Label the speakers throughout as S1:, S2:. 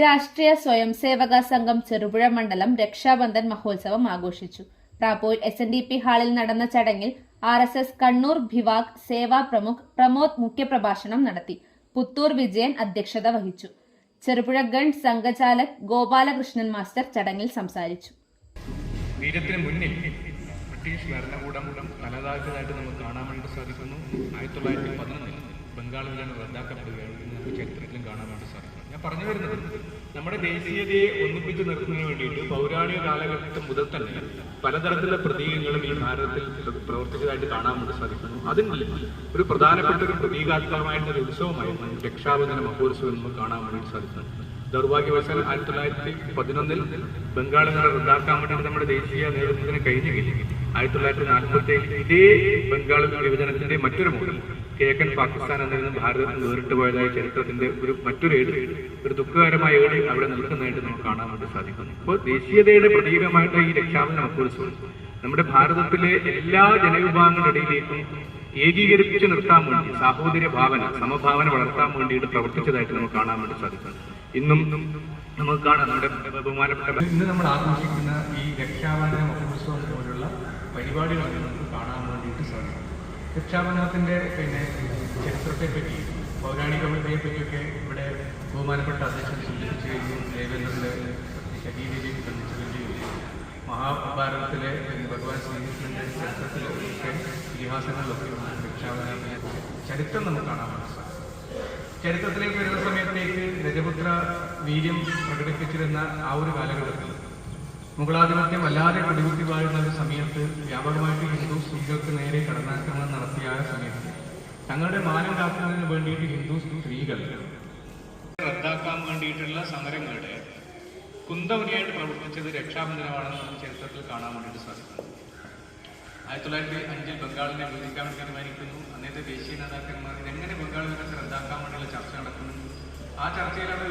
S1: രാഷ്ട്രീയ സ്വയംസേവക സംഘം ചെറുപുഴ മണ്ഡലം രക്ഷാബന്ധൻ മഹോത്സവം ആഘോഷിച്ചു. പ്രാപ്പോയിൽ SNDP ഹാളിൽ നടന്ന ചടങ്ങിൽ RSS കണ്ണൂർ ഭിവാഗ് സേവാ പ്രമുഖ് പ്രമോദ് മുഖ്യപ്രഭാഷണം നടത്തി. പുത്തൂർ വിജയൻ അധ്യക്ഷത വഹിച്ചു. ചെറുപുഴ ഗണ്ട് സംഘചാലക് ഗോപാലകൃഷ്ണൻ മാസ്റ്റർ ചടങ്ങിൽ സംസാരിച്ചു.
S2: വീരത്തിന് മുന്നിൽ ബ്രിട്ടീഷ് ഭരണകൂടം തലതാഴ്ത്തതായിട്ട് നമുക്ക് കാണാൻ വേണ്ടി സാധിക്കുന്നു. 1911 ബംഗാളിലാണ് റദ്ദാക്കപ്പെടുകയാണ് നമുക്ക് ചരിത്രത്തിലും കാണാൻ വേണ്ടി സാധിക്കുന്നു. ഞാൻ പറഞ്ഞു വരുന്നത് നമ്മുടെ ദേശീയതയെ ഒന്നിപ്പിച്ച് നിർത്തുന്നതിന് വേണ്ടിയിട്ട് പൗരാണിക കാലഘട്ടം മുതൽ തന്നെ പലതരത്തിലുള്ള പ്രതീകങ്ങളും ഈ ഭാരതത്തിൽ പ്രവർത്തിച്ചതായിട്ട് കാണാൻ വേണ്ടി സാധിക്കുന്നു. അതിൽ ഒരു പ്രധാനപ്പെട്ട ഒരു പ്രതീകാത്മകമായിട്ടുള്ള ഉത്സവമായിരുന്നു രക്ഷാബന്ധന മഹോത്സവം നമുക്ക് കാണാൻ വേണ്ടി സാധിക്കുന്നു. ദൗർഭാഗ്യവശാൽ 1911 ബംഗാളിൽ നിന്ന് റദ്ദാക്കാൻ വേണ്ടി നമ്മുടെ ദേശീയ നേതൃത്വത്തിന് കഴിഞ്ഞെങ്കിൽ 1947 ഇതേ ബംഗാൾ വിഭജനത്തിന്റെ മറ്റൊരു മോഡൽ കിഴക്കൻ പാകിസ്ഥാൻ എന്നതിൽ ഭാരതത്തിൽ വേറിട്ട് പോയതായ ചരിത്രത്തിന്റെ മറ്റൊരു ഒരു ദുഃഖകരമായ ഏട് അവിടെ നിൽക്കുന്നതായിട്ട് നമുക്ക് കാണാൻ വേണ്ടി സാധിക്കുന്നു. ഇപ്പോൾ ദേശീയതയുടെ പ്രതീകമായിട്ട് ഈ രക്ഷാബന്ധന മഹോത്സവം നമ്മുടെ ഭാരതത്തിലെ എല്ലാ ജനവിഭാഗങ്ങളുടെ ഇടയിലേക്കും ഏകീകരിപ്പിച്ച് നിർത്താൻ വേണ്ടി സാഹോദര്യ ഭാവന സമഭാവന വളർത്താൻ വേണ്ടിയിട്ട് പ്രവർത്തിച്ചതായിട്ട് നമുക്ക് കാണാൻ വേണ്ടി സാധിക്കുന്നു. ഇന്നും നമുക്ക് കാണാം നമ്മുടെ ബഹുമാനപ്പെട്ട
S3: ഇന്ന് നമ്മൾ ആഘോഷിക്കുന്ന ഈ രക്ഷാബന്ധന മഹോത്സവം പോലുള്ള പരിപാടികൾ നമുക്ക് കാണാൻ വേണ്ടിയിട്ട് സാധിക്കും. രക്ഷാബന്ധനത്തിൻ്റെ ചരിത്രത്തെപ്പറ്റി പൗരാണികതയെ പറ്റിയൊക്കെ ഇവിടെ ബഹുമാനപ്പെട്ട അധ്യക്ഷൻ സൂചിപ്പിച്ചു കഴിഞ്ഞു. ദേവേന്ദ്രൻ്റെ ശരീരയിലേക്ക് ബന്ധിച്ചുകയും മഹാഭാരതത്തിലെ ഭഗവാൻ ശ്രീകൃഷ്ണൻ്റെ ചരിത്രത്തിലൊക്കെ ഇതിഹാസങ്ങളിലൊക്കെ രക്ഷാബന്ധനത്തിനെ ചരിത്രം നമുക്ക് കാണാൻ വേണ്ടി സാധിക്കും. ചരിത്രത്തിലേക്ക് വരുന്ന സമയത്തേക്ക് രജപുത്ര വീര്യം പ്രകടിപ്പിച്ചിരുന്ന ആ ഒരു കാലഘട്ടത്തിൽ മുഗളാധിപത്യം വല്ലാതെ കൊടികുത്തി വാഴുന്ന ഒരു സമയത്ത് വ്യാപകമായിട്ട് ഹിന്ദു സ്ത്രീകൾക്ക് നേരെ കടന്നാക്രമണം നടത്തിയ ആ സമയത്ത് തങ്ങളുടെ മാനം കാക്കുന്നതിന് വേണ്ടിയിട്ട് ഹിന്ദു സ്ത്രീകൾ റദ്ദാക്കാൻ വേണ്ടിയിട്ടുള്ള സമരങ്ങളുടെ കുന്തവനിയായിട്ട് പ്രവർത്തിച്ചത് രക്ഷാബന്ധനമാണെന്ന് നമുക്ക് ചരിത്രത്തിൽ കാണാൻ വേണ്ടിയിട്ട് സാധിക്കും. 1905 ബംഗാളിനെ വിഭജിക്കാൻ വേണ്ടി തീരുമാനിക്കുന്നു. അന്നത്തെ ദേശീയ നേതാക്കന്മാർ എങ്ങനെ ബംഗാൾ വിഭജനത്തെ റദ്ദാക്കാൻ വേണ്ടിയുള്ള ചർച്ച നടക്കുന്നു. ആ ചർച്ചയിലാണ്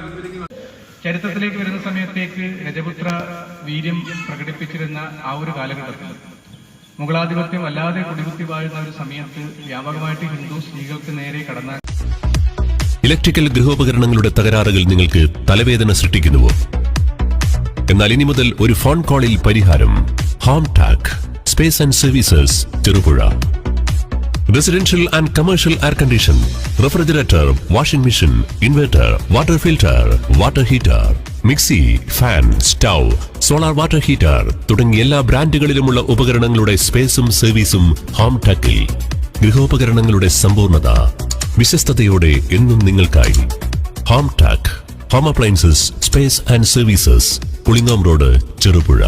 S3: ചരിത്രത്തിലേക്ക് വരുന്ന സമയത്തേക്ക് രജപുത്ര വീര്യം പ്രകടിപ്പിച്ചിരുന്ന ആ ഒരു കാലഘട്ടത്തിൽ മുഗളാധിപത്യം വല്ലാതെ കൊടികുത്തി വാഴുന്ന ഒരു സമയത്ത് വ്യാപകമായിട്ട് ഹിന്ദു സ്ത്രീകൾക്ക് നേരെ കടന്ന
S4: ഇലക്ട്രിക്കൽ ഗൃഹോപകരണങ്ങളുടെ തകരാറുകൾ നിങ്ങൾക്ക് തലവേദന സൃഷ്ടിക്കുന്നുവോ? എന്നാൽ ഇനി മുതൽ ഒരു ഫോൺ കോളിൽ പരിഹാരം. Home Tak space and services Cherupuzha. Residential and commercial air condition, refrigerator, washing machine, inverter, water filter, water heater, mixie, fan, stove, solar water heater തുടങ്ങിയ എല്ലാ ബ്രാൻഡുകളിലുമുള്ള ഉപകരണങ്ങളുടെ സ്പേസും സർവീസും ഹോം ടാക്കിൽ. ഗൃഹോപകരണങ്ങളുടെ സമ്പൂർണ്ണത വിശ്വസ്തയോടെ എന്നും നിങ്ങൾക്കായി. Home Tak home appliances space and services Pulingome road Cherupuzha.